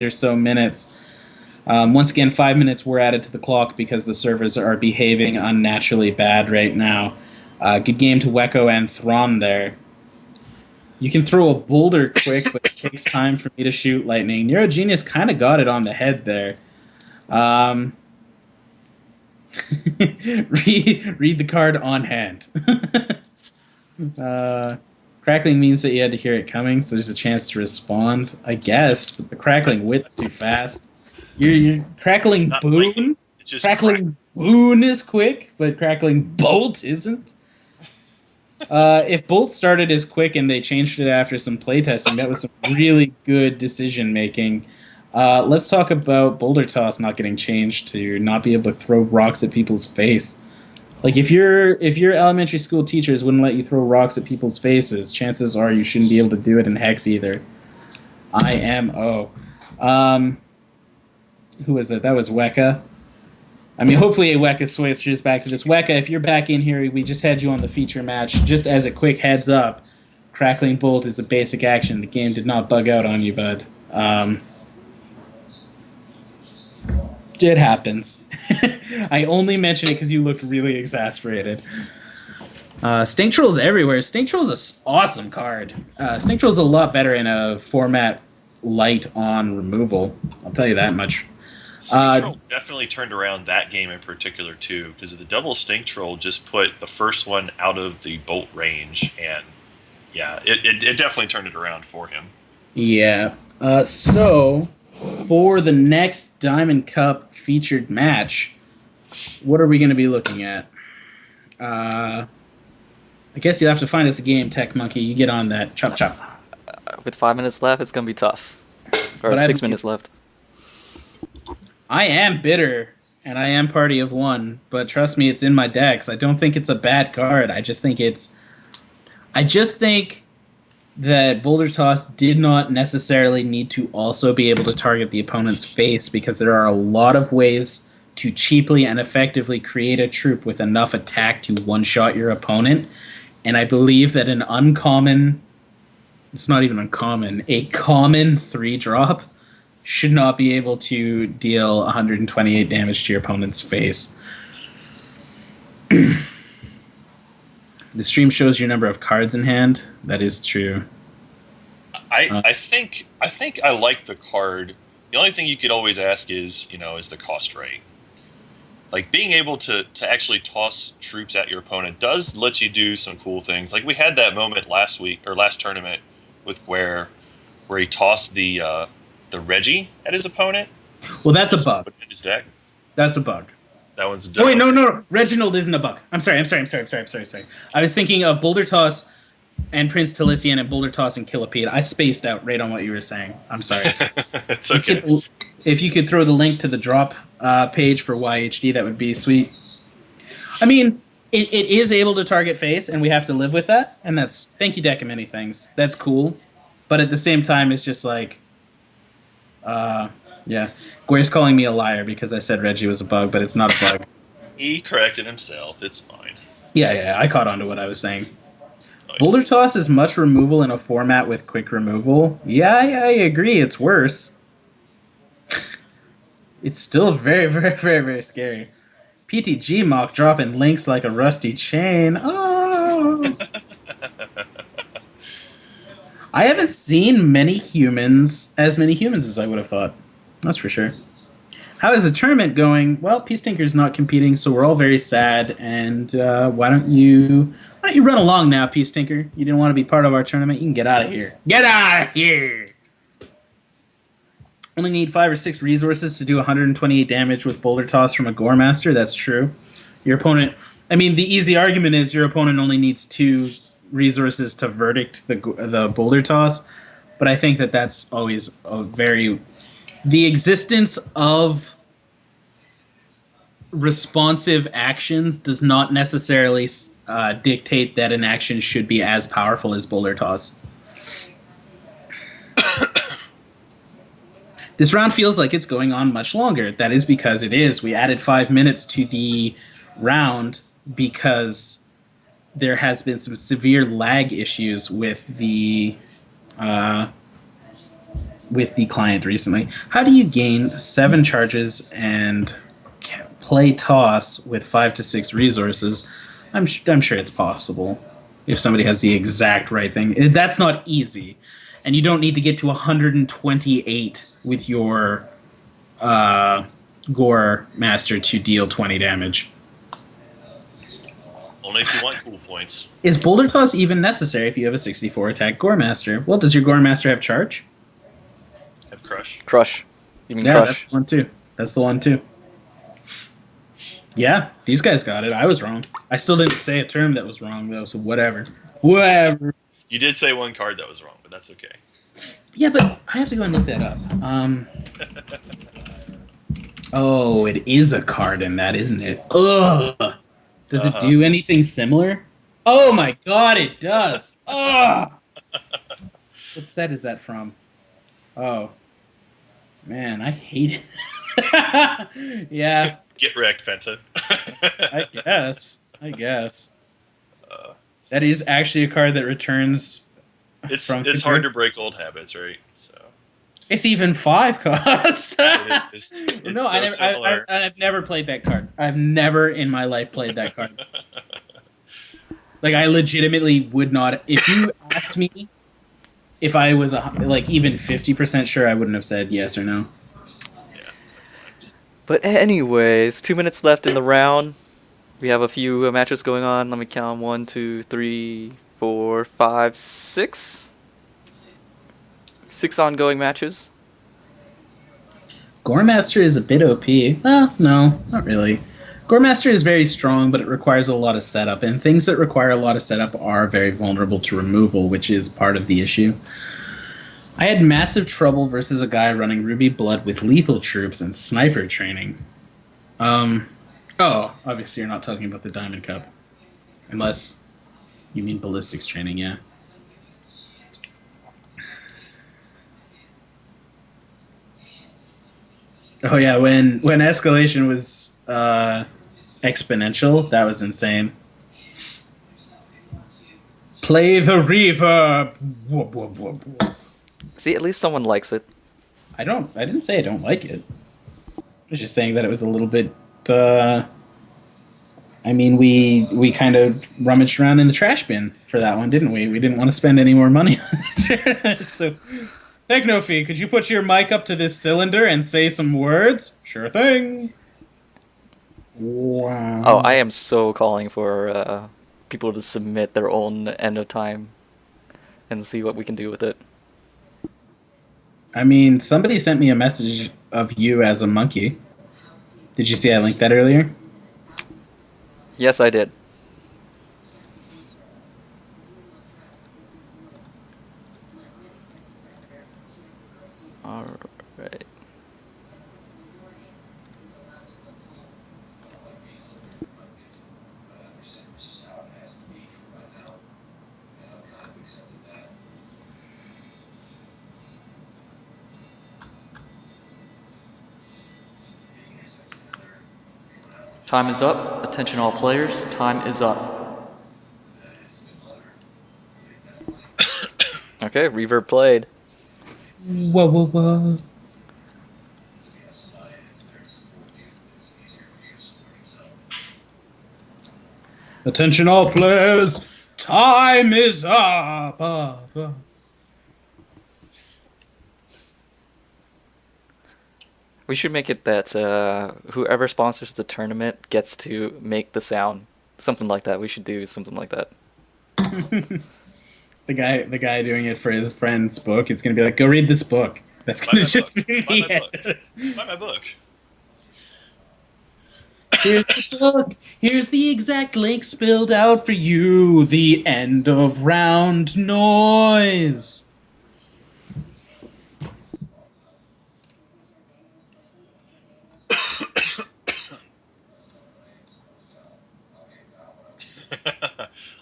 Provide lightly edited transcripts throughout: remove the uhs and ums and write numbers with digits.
or so minutes. Once again, 5 minutes were added to the clock because the servers are behaving unnaturally bad right now. Good game to Weko and Thrawn there. You can throw a boulder quick, but it takes time for me to shoot lightning. Neurogenius kind of got it on the head there. Read the card on hand. Crackling means that you had to hear it coming, so there's a chance to respond, I guess. But the crackling wit's too fast. Your crackling boon. Crackling boon is quick, but crackling bolt isn't. If bolt started as quick and they changed it after some playtesting, that was some really good decision making. Let's talk about boulder toss not getting changed to not be able to throw rocks at people's face. Like if your elementary school teachers wouldn't let you throw rocks at people's faces, chances are you shouldn't be able to do it in Hex either. IMO. Who was that? That was Weka. I mean, hopefully Weka switches back to this. Weka, if you're back in here, we just had you on the feature match. Just as a quick heads up, Crackling Bolt is a basic action. The game did not bug out on you, bud. It happens. I only mention it because you looked really exasperated. Stink Troll's everywhere. Stink Troll's an awesome card. Stink Troll's a lot better in a format light on removal. I'll tell you that much. Stink Troll definitely turned around that game in particular too, because the double Stink Troll just put the first one out of the bolt range, and yeah, it definitely turned it around for him. Yeah. So for the next Diamond Cup featured match, what are we going to be looking at? I guess you'll have to find us a game, Tech Monkey. You get on that. Chop, chop. With 5 minutes left, it's going to be tough. Or 6 minutes left. I am bitter, and I am party of one, but trust me, it's in my decks. I don't think it's a bad card. I just think that Boulder Toss did not necessarily need to also be able to target the opponent's face, because there are a lot of ways to cheaply and effectively create a troop with enough attack to one-shot your opponent. And I believe that an uncommon, it's not even uncommon, a common 3-drop should not be able to deal 128 damage to your opponent's face. The stream shows your number of cards in hand. That is true. I think I like the card. The only thing you could always ask is the cost rate. Like being able to actually toss troops at your opponent does let you do some cool things. Like we had that moment last tournament with where he tossed the Reggie at his opponent. Well, that's a bug. In his deck. That's a bug. That one's a oh wait, no. Reginald isn't a bug. I'm sorry. I was thinking of Boulder Toss and Prince Talisian and Boulder Toss and Killipede. I spaced out right on what you were saying. I'm sorry. It's okay. If you could throw the link to the drop page for YHD, that would be sweet. I mean, it is able to target face, and we have to live with that. And that's thank you, deck, of many things. That's cool, but at the same time, it's just like, yeah. Guer's calling me a liar because I said Reggie was a bug, but it's not a bug. He corrected himself. It's fine. Yeah, I caught on to what I was saying. Boulder Toss is much removal in a format with quick removal. Yeah, I agree. It's worse. It's still very, very, very, very scary. PTG mock dropping links like a rusty chain. Oh! I haven't seen as many humans as I would have thought. That's for sure. How is the tournament going? Well, Peace Tinker's not competing, so we're all very sad. And why don't you run along now, Peace Tinker? You didn't want to be part of our tournament. You can get out of here. Get out of here! Only need 5 or 6 resources to do 128 damage with Boulder Toss from a Gore Master. That's true. Your opponent... I mean, the easy argument is your opponent only needs 2 resources to verdict the Boulder Toss. But I think that that's always a very... The existence of responsive actions does not necessarily dictate that an action should be as powerful as Boulder Toss. This round feels like it's going on much longer. That is because it is. We added 5 minutes to the round because there has been some severe lag issues with the with the client recently. How do you gain 7 charges and play toss with 5 to 6 resources? I'm sure it's possible if somebody has the exact right thing. That's not easy, and you don't need to get to 128 with your Gore Master to deal 20 damage. Only if you want cool points. Is Boulder Toss even necessary if you have a 64 attack Gore Master? Well, does your Gore Master have charge? Have Crush. Crush. You mean Yeah, Crush? that's the one too. That's the one too. Yeah, these guys got it. I was wrong. I still didn't say a term that was wrong though, so whatever. Whatever. You did say one card that was wrong, but that's okay. Yeah, but I have to go and look that up. Oh, it is a card in that, isn't it? Ugh. Does it do anything similar? Oh my god, it does! Ugh! What set is that from? Oh. Man, I hate it. Yeah. Get wrecked, Penta. I guess. That is actually a card that returns It's hard to break old habits, right? So it's even 5 cost. It's No, so similar. I've never played that card. I've never in my life played that card. Like, I legitimately would not. If you asked me if I was even 50% sure, I wouldn't have said yes or no. Yeah, that's fine. But anyways, 2 minutes left in the round. We have a few matches going on. Let me count. 1, 2, 3, 4, 5, 6. 6 ongoing matches. Gore Master is a bit OP. Well, no, not really. Gore Master is very strong, but it requires a lot of setup, and things that require a lot of setup are very vulnerable to removal, which is part of the issue. I had massive trouble versus a guy running Ruby Blood with lethal troops and sniper training. Oh, obviously you're not talking about the Diamond Cup. Unless you mean ballistics training, yeah. Oh yeah, when escalation was exponential, that was insane. Play the reverb. Whoop, whoop, whoop, whoop. See, at least someone likes it. I didn't say I don't like it. I was just saying that it was a little bit. I mean, we kind of rummaged around in the trash bin for that one, didn't we? We didn't want to spend any more money on it. So, Technophy, could you put your mic up to this cylinder and say some words? Sure thing. Wow. Oh, I am so calling for people to submit their own end of time and see what we can do with it. I mean, somebody sent me a message of you as a monkey. Did you see I linked that earlier? Yes, I did. Alright. Time is up. Attention all players. Time is up. Okay, reverb played. Whoa, whoa, whoa. Attention all players. Time is up. We should make it that whoever sponsors the tournament gets to make the sound. Something like that. We should do something like that. The guy doing it for his friend's book is gonna be like, go read this book. That's gonna just be Buy my book. Here's the book. Here's the exact link spelled out for you. The end of round noise.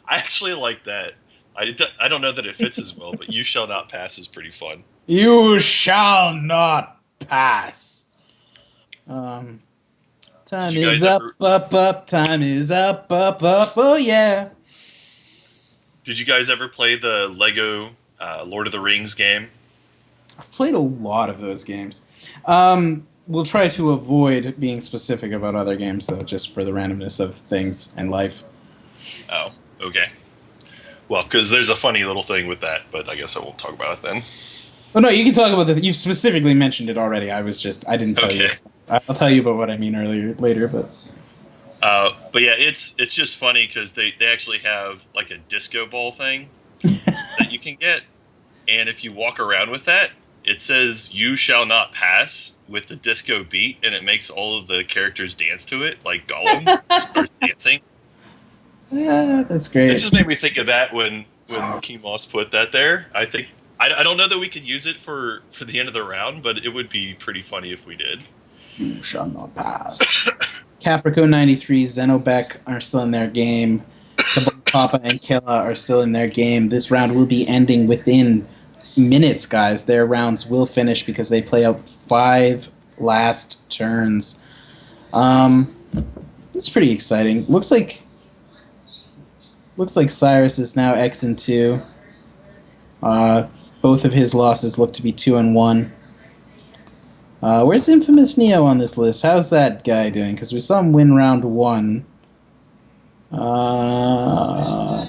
I actually like that. I don't know that it fits as well, but you shall not pass is pretty fun. You shall not pass. Time is up, up. Time is up, up. Oh yeah. Did you guys ever play the Lego Lord of the Rings game? I've played a lot of those games. We'll try to avoid being specific about other games, though, just for the randomness of things and life. Oh, okay. Well, because there's a funny little thing with that, but I guess I won't talk about it then. Oh no, you can talk about you've specifically mentioned it already. I didn't tell you. Okay. I'll tell you about what I mean later, but. But yeah, it's just funny because they actually have like a disco ball thing that you can get, and if you walk around with that, it says "You shall not pass" with the disco beat, and it makes all of the characters dance to it, like Gollum starts dancing. Yeah, that's great. It just made me think of that when King Moss put that there. I think I don't know that we could use it for the end of the round, but it would be pretty funny if we did. You shall not pass. Caprico 93, Xenobek are still in their game. Papa and Killa are still in their game. This round will be ending within minutes, guys. Their rounds will finish because they play out 5 last turns. It's pretty exciting. Looks like Cyrus is now X-2. Both of his losses look to be 2-1. Where's Infamous Neo on this list? How's that guy doing? Because we saw him win round 1. I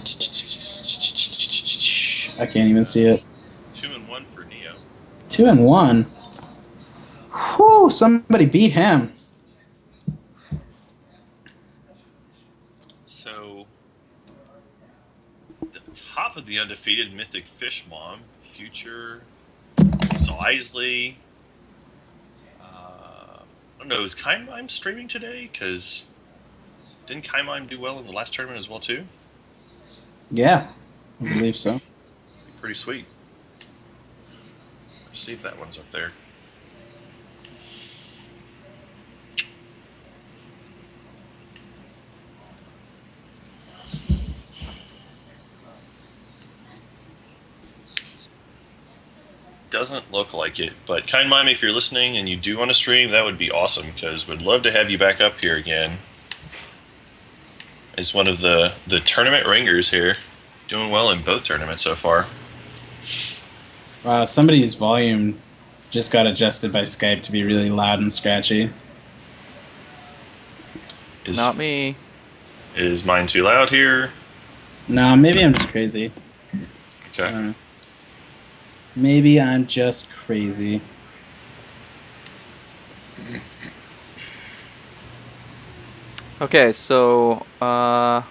can't even see it. 2-1 for Neo. 2-1. Whew! Somebody beat him. So, the top of the undefeated Mythic Fish Mom, Future, Isley. I don't know, is Kaimime streaming today? Because didn't Kaimime do well in the last tournament as well, too? Yeah, I believe so. Pretty sweet. Let's see if that one's up there. Doesn't look like it, but Kind Mime, if you're listening and you do want to stream, that would be awesome because we'd love to have you back up here again. As one of the tournament ringers here, doing well in both tournaments so far. Wow, somebody's volume just got adjusted by Skype to be really loud and scratchy. Not me. Is mine too loud here? No, maybe I'm just crazy. Okay. Maybe I'm just crazy. Okay, so round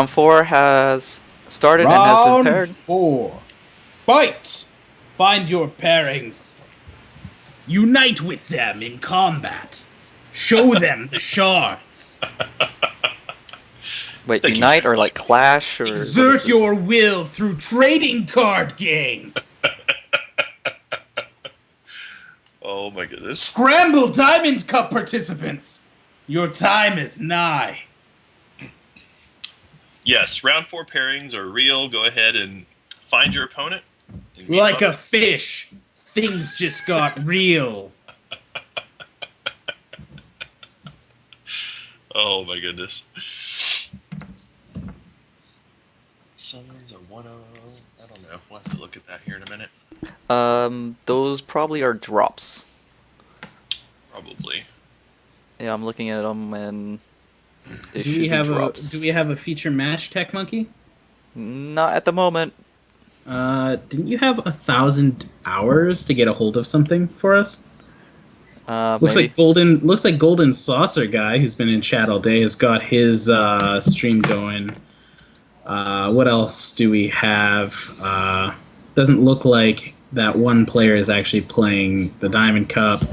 4 has started and has been paired. Round 4. Fight! Find your pairings. Unite with them in combat. Show them the shards. Wait, unite or like clash or exert your will through trading card games. Oh my goodness. Scramble Diamond Cup participants. Your time is nigh. Yes, round 4 pairings are real. Go ahead and find your opponent. Like a fish, things just got real. Oh my goodness. Summons are 1-0. I don't know. We'll have to look at that here in a minute. Those probably are drops. Probably. Yeah, I'm looking at them and they should Do we be drops. do we have a feature match, Tech Monkey? Not at the moment. Didn't you have 1,000 hours to get a hold of something for us? Looks Maybe. like GoldenSaucerGuy, who's been in chat all day, has got his stream going. What else do we have? Doesn't look like that one player is actually playing the Diamond Cup.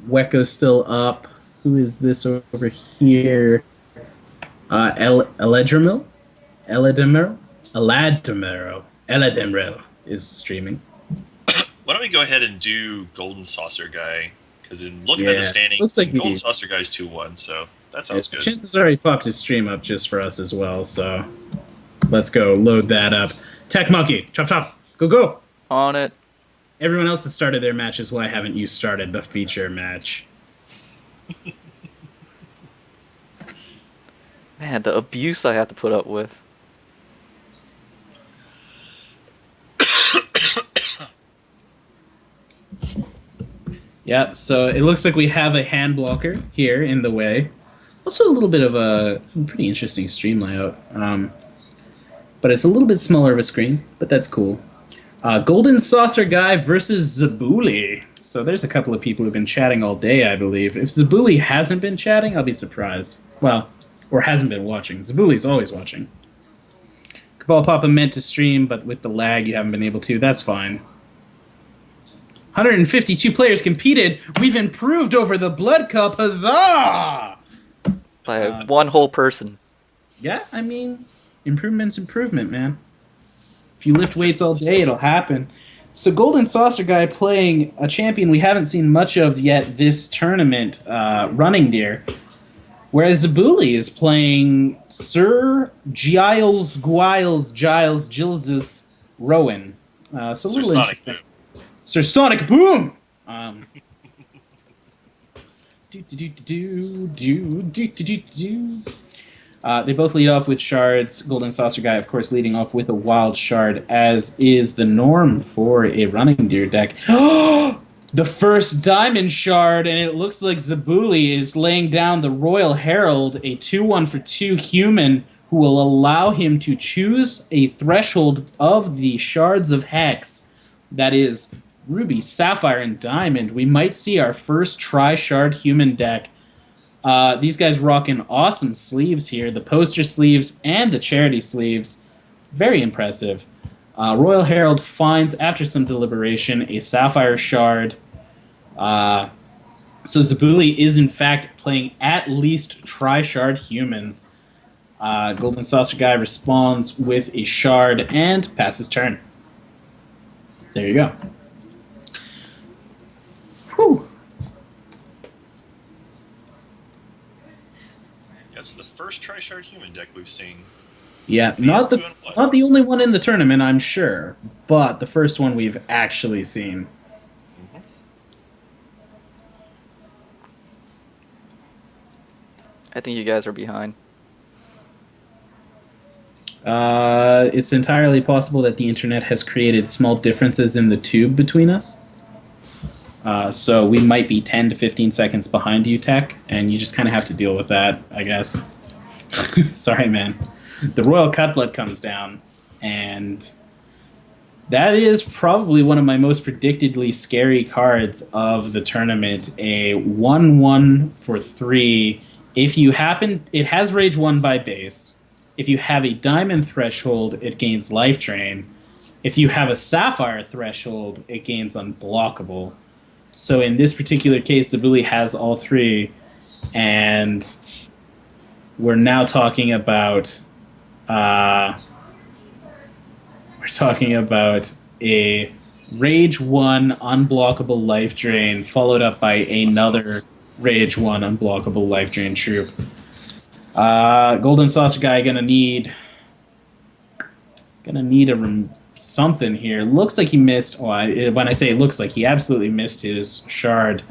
Wecco's still up. Who is this over here? Eladimero is streaming. Why don't we go ahead and do GoldenSaucerGuy? Because in looking at the standings, looks like GoldenSaucerGuy's 2-1, so that sounds good. Chances are he popped his stream up just for us as well, so let's go load that up. Tech Monkey, chop chop, go. On it. Everyone else has started their matches. Why haven't you started the feature match? Man, the abuse I have to put up with. Yeah, so it looks like we have a hand blocker here in the way. Also a little bit of a pretty interesting stream layout. But it's a little bit smaller of a screen, but that's cool. GoldenSaucerGuy versus Zebuli. So there's a couple of people who've been chatting all day, I believe. If Zebuli hasn't been chatting, I'll be surprised. Well, or hasn't been watching. Zebuli's always watching. Cabal Papa meant to stream, but with the lag, you haven't been able to. That's fine. 152 players competed. We've improved over the Blood Cup. Huzzah! By one whole person. Yeah, I mean, improvement's improvement, man. If you lift weights all day, it'll happen. So GoldenSaucerGuy playing a champion we haven't seen much of yet this tournament, Running Deer. Whereas Zebuli is playing Sir Giles Gilses Rowan. So a little interesting. Sir Sonic Boom! They both lead off with shards. GoldenSaucerGuy, of course, leading off with a wild shard, as is the norm for a Running Deer deck. The first diamond shard, and it looks like Zebuli is laying down the Royal Herald, a 2-1 for 2 human who will allow him to choose a threshold of the shards of Hex. That is Ruby, Sapphire, and Diamond. We might see our first tri-shard human deck. These guys rocking awesome sleeves here, the poster sleeves and the charity sleeves. Very impressive. Royal Herald finds, after some deliberation, a Sapphire shard. So Zebuli is, in fact, playing at least tri-shard humans. GoldenSaucerGuy responds with a shard and passes turn. There you go. Whew. That's the first tri-shard human deck we've seen. Yeah, not the only one in the tournament, I'm sure, but the first one we've actually seen. I think you guys are behind. It's entirely possible that the internet has created small differences in the tube between us. So we might be 10 to 15 seconds behind you, Tech, and you just kind of have to deal with that, I guess. Sorry, man. The Royal Cutlet comes down, and that is probably one of my most predictably scary cards of the tournament. A 1-1 for 3. If you happen, it has Rage 1 by base. If you have a Diamond threshold, it gains Life Drain. If you have a Sapphire threshold, it gains Unblockable. So in this particular case, Zebuli has all three, and we're now talking about a Rage 1 unblockable Life Drain, followed up by another Rage 1 unblockable Life Drain troop. GoldenSaucerGuy gonna need something here. Looks like he missed. When I say it looks like, he absolutely missed his shard.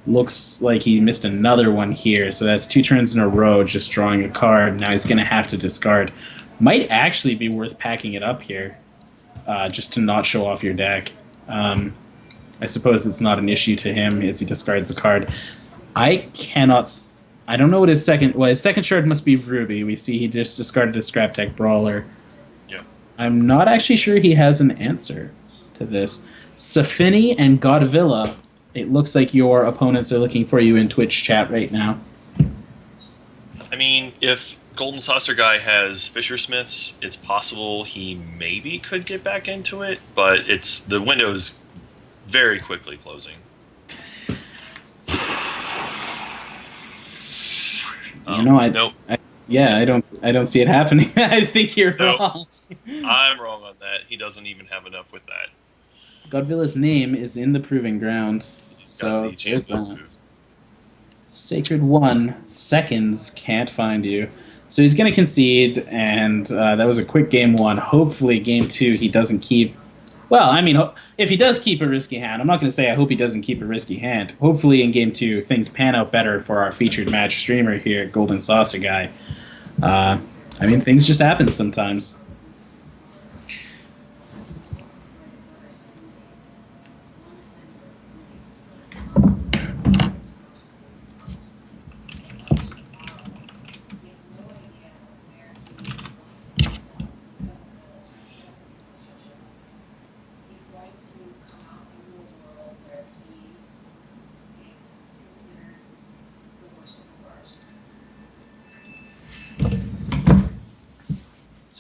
Looks like he missed another one here. So that's 2 turns in a row just drawing a card. Now he's gonna have to discard. Might actually be worth packing it up here, just to not show off your deck. I suppose it's not an issue to him as he discards a card. I don't know what his second... Well, his second shard must be Ruby. We see he just discarded a Scrap Tech Brawler. Yeah. I'm not actually sure he has an answer to this. Safini and Godvilla, it looks like your opponents are looking for you in Twitch chat right now. I mean, if GoldenSaucerGuy has Fishersmiths, it's possible he maybe could get back into it, but the window's very quickly closing. I don't see it happening. I think you're wrong. I'm wrong on that. He doesn't even have enough with that. Godvilla's name is in the proving ground. So there's that. Sacred 1 seconds can't find you. So he's going to concede, and that was a quick game 1. Hopefully game 2 he doesn't keep... Well, I mean, if he does keep a risky hand, I'm not going to say I hope he doesn't keep a risky hand. Hopefully in game 2 things pan out better for our featured match streamer here, GoldenSaucerGuy. I mean, things just happen sometimes.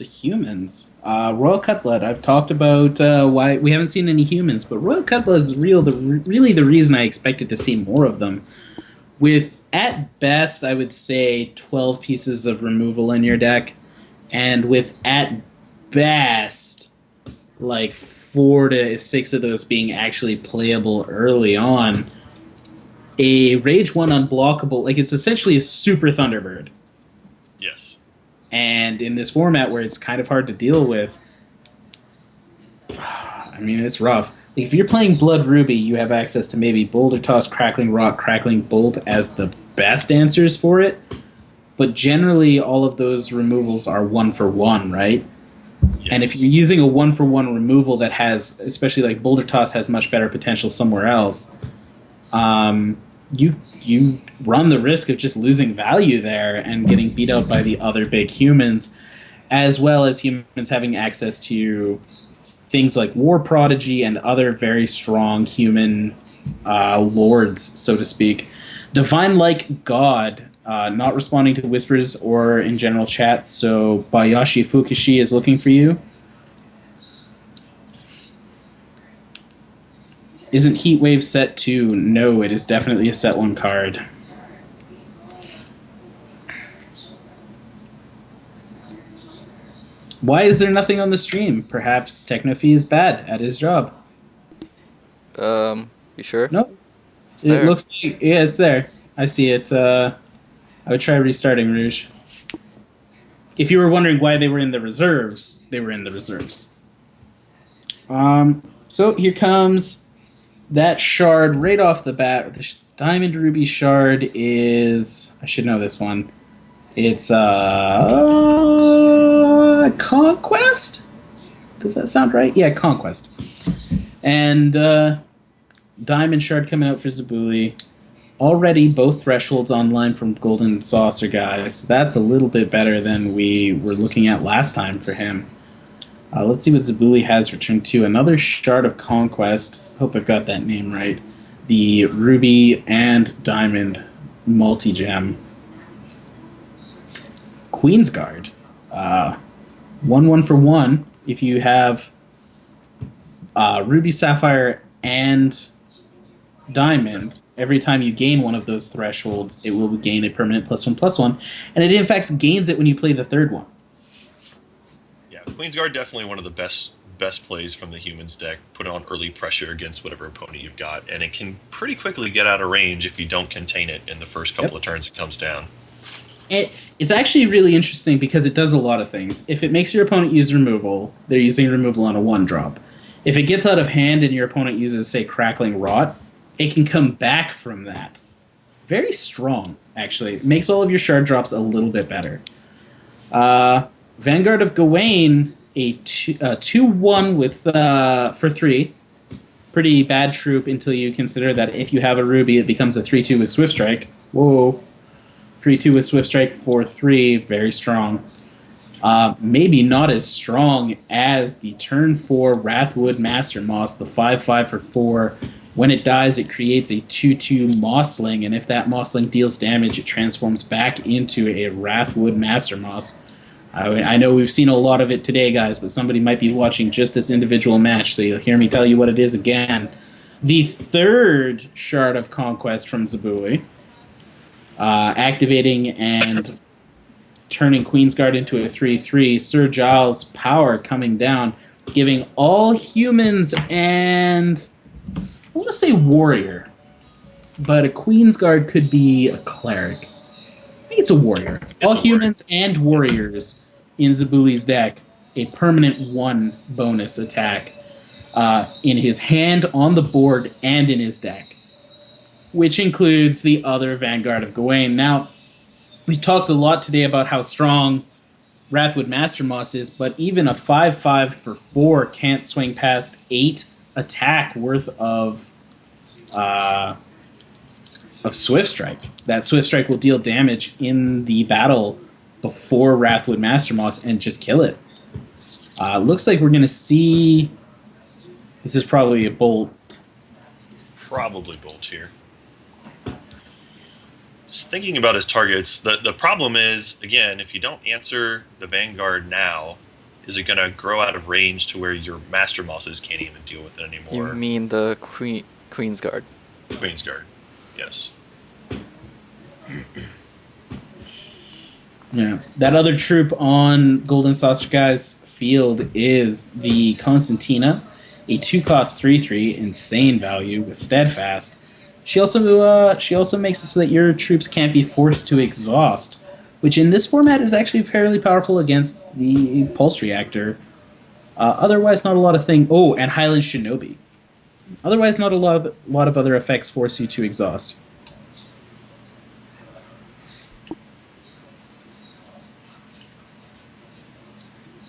So humans, Royal Cutblood. I've talked about why we haven't seen any humans, but Royal Cutblood is really the reason I expected to see more of them. With at best, I would say 12 pieces of removal in your deck, and with at best like 4 to 6 of those being actually playable early on. A Rage 1 unblockable, like it's essentially a super Thunderbird. Yes. And in this format where it's kind of hard to deal with, I mean, it's rough. Like if you're playing Blood Ruby, you have access to maybe Boulder Toss, Crackling Rock, Crackling Bolt as the best answers for it. But generally, all of those removals are 1-for-1, right? Yes. And if you're using a 1-for-1 removal that has, especially like Boulder Toss has much better potential somewhere else, you run the risk of just losing value there and getting beat out by the other big humans, as well as humans having access to things like War Prodigy and other very strong human lords, so to speak. Divine Like God, not responding to whispers or in general chat, so Bayashi Fukushi is looking for you. Isn't Heatwave set 2? No, it is definitely a set 1 card. Why is there nothing on the stream? Perhaps Technophy is bad at his job. You sure? No. It looks like, yeah, it's there. I see it. I would try restarting Rouge. If you were wondering why they were in the reserves, they were in the reserves. So here comes that shard right off the bat. The Diamond Ruby shard is... I should know this one. It's Conquest? Does that sound right? Yeah, Conquest. And Diamond shard coming out for Zebuli. Already both thresholds online from GoldenSaucerGuy, so that's a little bit better than we were looking at last time for him. Let's see what Zebuli has returned to. Another Shard of Conquest. Hope I've got that name right. The Ruby and Diamond multi-gem. Queensguard. 1-1-for-1. If you have Ruby, Sapphire, and Diamond, every time you gain one of those thresholds, it will gain a permanent +1/+1. And it in fact gains it when you play the third one. Queensguard definitely one of the best plays from the humans deck. Put on early pressure against whatever opponent you've got, and it can pretty quickly get out of range if you don't contain it in the first couple of turns it comes down. It's actually really interesting because it does a lot of things. If it makes your opponent use removal, they're using removal on a 1-drop. If it gets out of hand and your opponent uses, say, Crackling Rot, it can come back from that. Very strong, actually. It makes all of your shard drops a little bit better. Vanguard of Gawain, a 2-1 with for 3. Pretty bad troop until you consider that if you have a Ruby, it becomes a 3-2 with Swift Strike. Whoa. 3-2 with Swift Strike for 3. Very strong. Maybe not as strong as the turn 4 Wrathwood Master Moss, the 5-5 for 4. When it dies, it creates a 2-2 Mossling, and if that Mossling deals damage, it transforms back into a Wrathwood Master Moss. I know we've seen a lot of it today, guys, but somebody might be watching just this individual match, so you'll hear me tell you what it is again. The third Shard of Conquest from Zebuli, activating and turning Queensguard into a 3-3. Sir Giles' power coming down, giving all humans and... I want to say warrior, but a Queensguard could be a cleric. I think it's a warrior. All humans and warriors in Zebuli's deck, a permanent 1 bonus attack in his hand, on the board, and in his deck, which includes the other Vanguard of Gawain. Now, we've talked a lot today about how strong Wrathwood Master Moss is, but even a 5-5 for 4 can't swing past 8 attack worth of Swift Strike. That Swift Strike will deal damage in the battle before Wrathwood Master Moss and just kill it. Looks like we're going to see... This is probably a Bolt. Probably Bolt here. Just thinking about his targets, the problem is, again, if you don't answer the Vanguard now, Is it going to grow out of range to where your Master Mosses can't even deal with it anymore? You mean the Queen's Guard? Queen's Guard, yes. Yeah, that other troop on GoldenSaucerGuy's field is the Constantina, a 2-cost 3/3, insane value with Steadfast. She also makes it so that your troops can't be forced to exhaust, which in this format is actually fairly powerful against the Pulse Reactor. Otherwise, not a lot of things. Oh, and Highland Shinobi. Otherwise, not a lot of other effects force you to exhaust.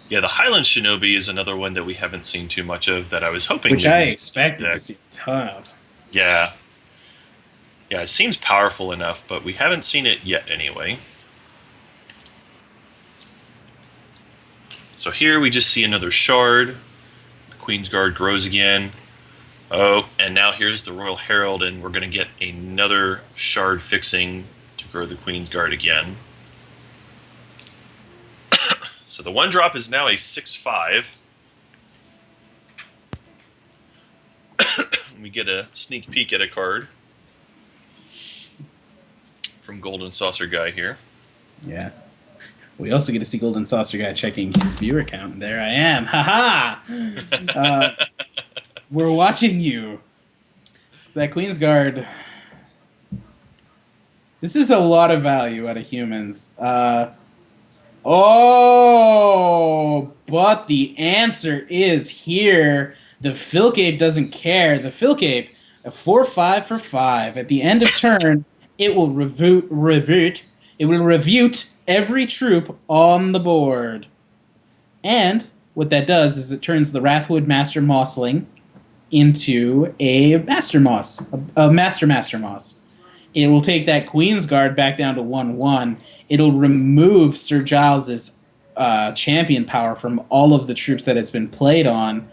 Yeah, the Highland Shinobi is another one that we haven't seen too much of that I was hoping. Which I expected to see a ton of. Yeah. Yeah, it seems powerful enough, but we haven't seen it yet anyway. So here we just see another shard. The Queen's Guard grows again. Oh, and now here's the Royal Herald, and we're going to get another shard fixing to grow the Queen's Guard again. So the 1-drop is now a 6/5. We get a sneak peek at a card from GoldenSaucerGuy here. Yeah. We also get to see GoldenSaucerGuy checking his viewer count. There I am. Ha-ha! We're watching you. So that Queen's Guard... This is a lot of value out of humans. Oh, but the answer is here. The Filcape doesn't care. The Filcape, a 4/5 for 5. At the end of turn, it will revute every troop on the board. And what that does is it turns the Wrathwood Master Mossling into a Master Moss, a Master Moss. It will take that Queen's Guard back down to 1/1. It'll remove Sir Giles's champion power from all of the troops that it's been played on.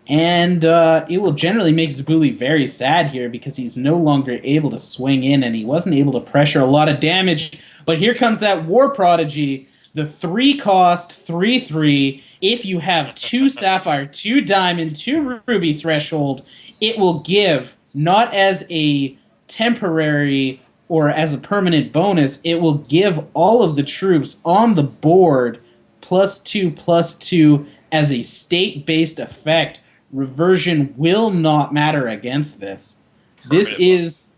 And it will generally make Zebuli very sad here because he's no longer able to swing in and he wasn't able to pressure a lot of damage. But here comes that War Prodigy, the 3-cost 3/3. If you have 2 Sapphire, 2 Diamond, 2 Ruby threshold, it will give, not as a temporary or as a permanent bonus, it will give all of the troops on the board +2/+2 as a state-based effect. Reversion will not matter against this. This is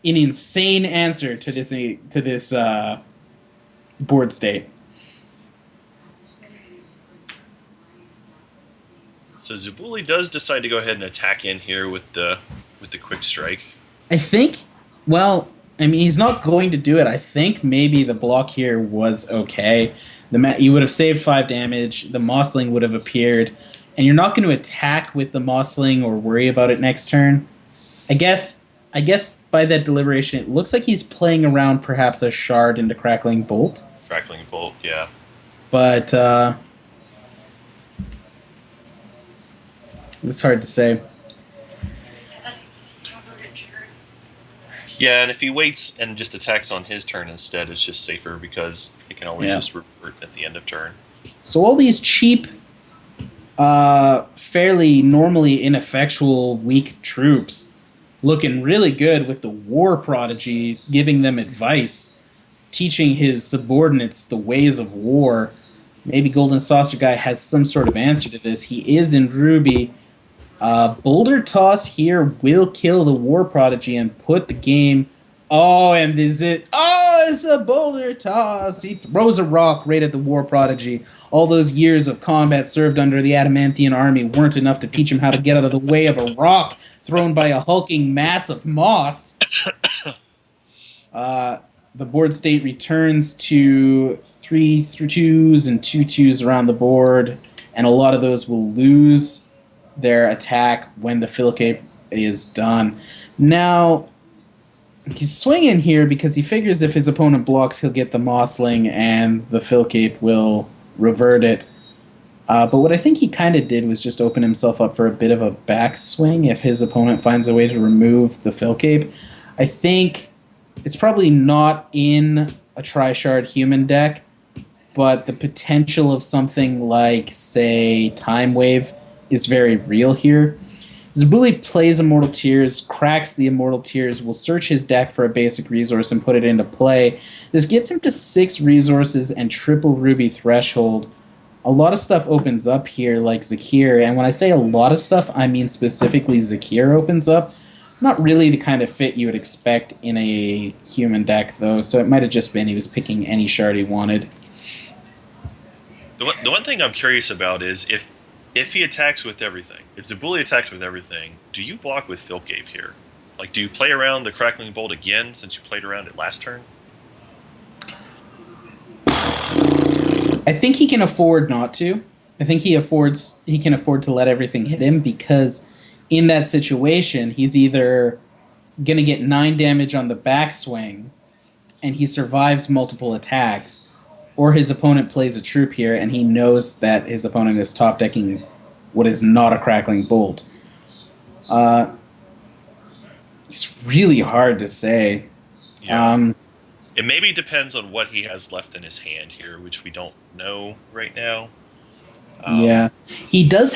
an insane answer to this board state. So Zebuli does decide to go ahead and attack in here with the quick strike. I think, well, I mean, he's not going to do it. I think maybe the block here was okay. You would have saved 5 damage. The Mossling would have appeared. And you're not going to attack with the Mossling or worry about it next turn. I guess by that deliberation, it looks like he's playing around perhaps a Shard into Crackling Bolt. Crackling Bolt, yeah. But it's hard to say. Yeah, and if he waits and just attacks on his turn instead, it's just safer because it can always just revert at the end of turn. So all these cheap, fairly normally ineffectual, weak troops looking really good with the War Prodigy giving them advice, teaching his subordinates the ways of war. Maybe GoldenSaucerGuy has some sort of answer to this. He is in Ruby. Boulder Toss here will kill the War Prodigy and put the game... Oh, and is it... Oh, it's a Boulder Toss! He throws a rock right at the War Prodigy. All those years of combat served under the Adamantian army weren't enough to teach him how to get out of the way of a rock thrown by a hulking mass of moss. The board state returns to 3/2s and 2/2s around the board, and a lot of those will lose their attack when the Filcape is done. Now, he's swinging here because he figures if his opponent blocks, he'll get the Mossling and the Filcape will revert it. But what I think he kind of did was just open himself up for a bit of a backswing if his opponent finds a way to remove the Filcape. I think it's probably not in a Tri-Shard human deck, but the potential of something like, say, Time Wave is very real here. Zebuli plays Immortal Tears, cracks the Immortal Tears, will search his deck for a basic resource and put it into play. This gets him to 6 resources and triple Ruby Threshold. A lot of stuff opens up here, like Zakir, and when I say a lot of stuff, I mean specifically Zakir opens up. Not really the kind of fit you would expect in a human deck, though, so it might have just been he was picking any shard he wanted. The one thing I'm curious about is if he attacks with everything, if Zebuli attacks with everything, do you block with Filtgape here? Like, do you play around the Crackling Bolt again since you played around it last turn? I think he can afford not to. I think he can afford to let everything hit him, because in that situation, he's either going to get 9 damage on the backswing and he survives multiple attacks, or his opponent plays a troop here and he knows that his opponent is top decking what is not a Crackling Bolt. It's really hard to say. Yeah. It maybe depends on what he has left in his hand here, which we don't know right now. Yeah, he does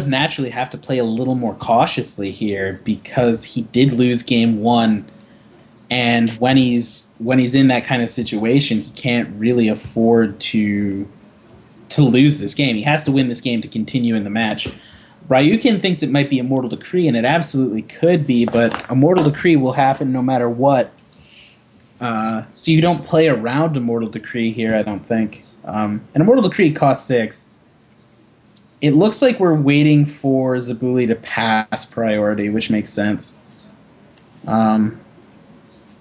naturally have to play a little more cautiously here, because he did lose game 1, and when he's in that kind of situation, he can't really afford to lose this game. He has to win this game to continue in the match. Ryukin thinks it might be Immortal Decree, and it absolutely could be, but Immortal Decree will happen no matter what. So you don't play around Immortal Decree here, I don't think. And Immortal Decree costs 6. It looks like we're waiting for Zebuli to pass priority, which makes sense.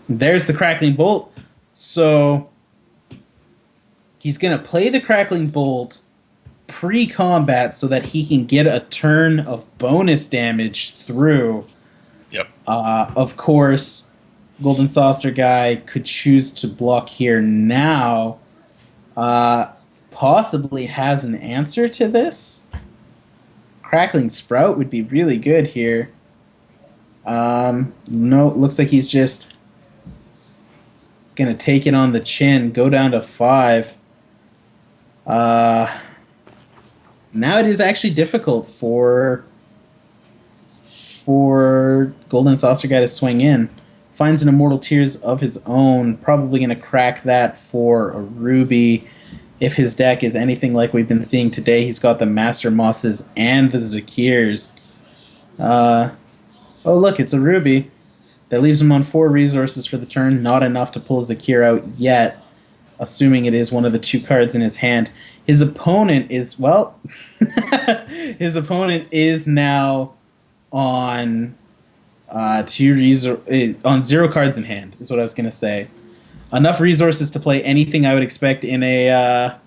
There's the Crackling Bolt. So he's going to play the Crackling Bolt pre-combat so that he can get a turn of bonus damage through. Yep. Of course, GoldenSaucerGuy could choose to block here now. Possibly has an answer to this. Crackling Sprout would be really good here. No, it looks like he's just going to take it on the chin, go down to 5. Now it is actually difficult for GoldenSaucerGuy to swing in. Finds an Immortal Tears of his own, probably going to crack that for a Ruby. If his deck is anything like we've been seeing today, he's got the Master Mosses and the Zakirs. Oh, look, it's a Ruby. That leaves him on 4 resources for the turn. Not enough to pull Zakir out yet, assuming it is one of the 2 cards in his hand. His opponent is, well, his opponent is now on 0 cards in hand, is what I was going to say. Enough resources to play anything I would expect in a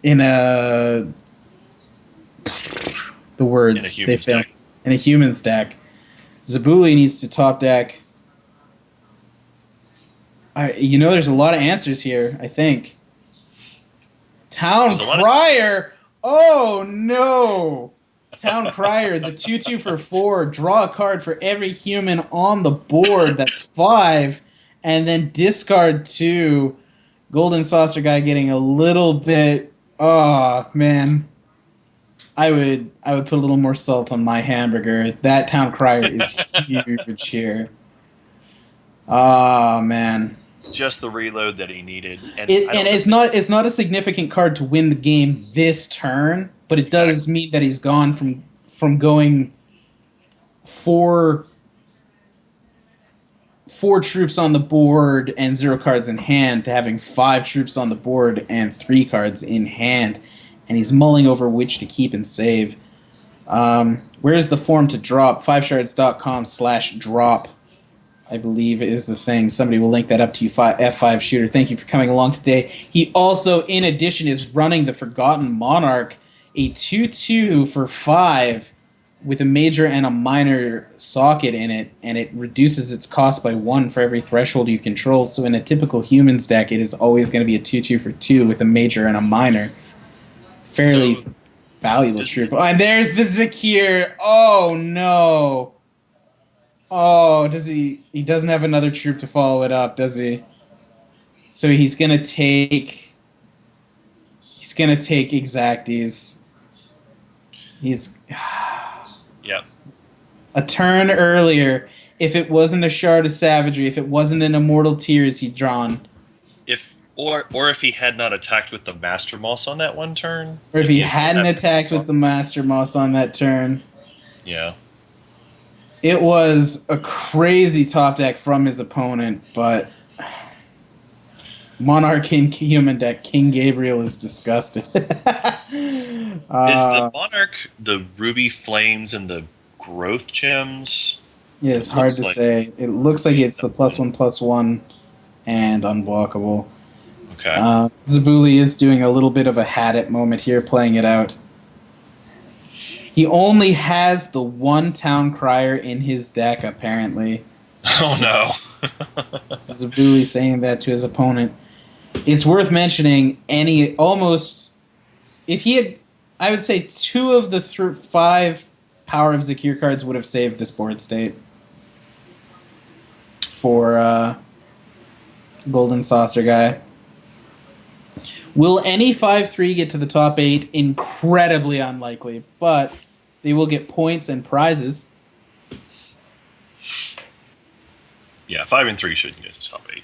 the words they fail in a human's deck. Zebuli needs to top deck. There's a lot of answers here, I think. Town Crier. Oh no. Town Crier, the 2/2 for 4, draw a card for every human on the board. That's 5. And then discard 2. GoldenSaucerGuy getting a little bit. Oh man, I would put a little more salt on my hamburger. That Town Crier is huge here. Oh man, it's just the reload that he needed, and it's not a significant card to win the game this turn, but it does mean that he's gone from going 4 troops on the board and 0 cards in hand to having 5 troops on the board and 3 cards in hand, and he's mulling over which to keep and save. Where is the form to drop? 5shards.com/drop, I believe, is the thing. Somebody will link that up to you, F5 Shooter. Thank you for coming along today. He also, in addition, is running the Forgotten Monarch, a 2/2 for 5 with a major and a minor socket in it, and it reduces its cost by 1 for every threshold you control. So in a typical humans deck, it is always going to be a 2/2 for 2 with a major and a minor. Fairly valuable troop. Oh, and there's the Zakir. Oh no. Oh, he doesn't have another troop to follow it up, does he? So he's gonna take Exacties. He's Yeah. a turn earlier. If it wasn't a Shard of Savagery, if it wasn't an Immortal Tears he'd drawn. Or if he had not attacked with the Master Moss on that one turn. Or if he hadn't attacked with the Master Moss on that turn. Yeah. It was a crazy top deck from his opponent, but Monarch in human deck, King Gabriel is disgusted. Is the Monarch the Ruby Flames and the Growth Gems? Yeah, it's hard to say. It looks like it's the +1/+1 and unblockable. Okay. Zebuli is doing a little bit of a had it moment here, playing it out. He only has the one Town Crier in his deck, apparently. Oh no. Zebuli saying that to his opponent. It's worth mentioning if he had, I would say 2 of the 5 Power of Zakir cards would have saved this board state for GoldenSaucerGuy. Will any 5/3 get to the top 8? Incredibly unlikely, but they will get points and prizes. Yeah, 5 and 3 shouldn't get to top 8.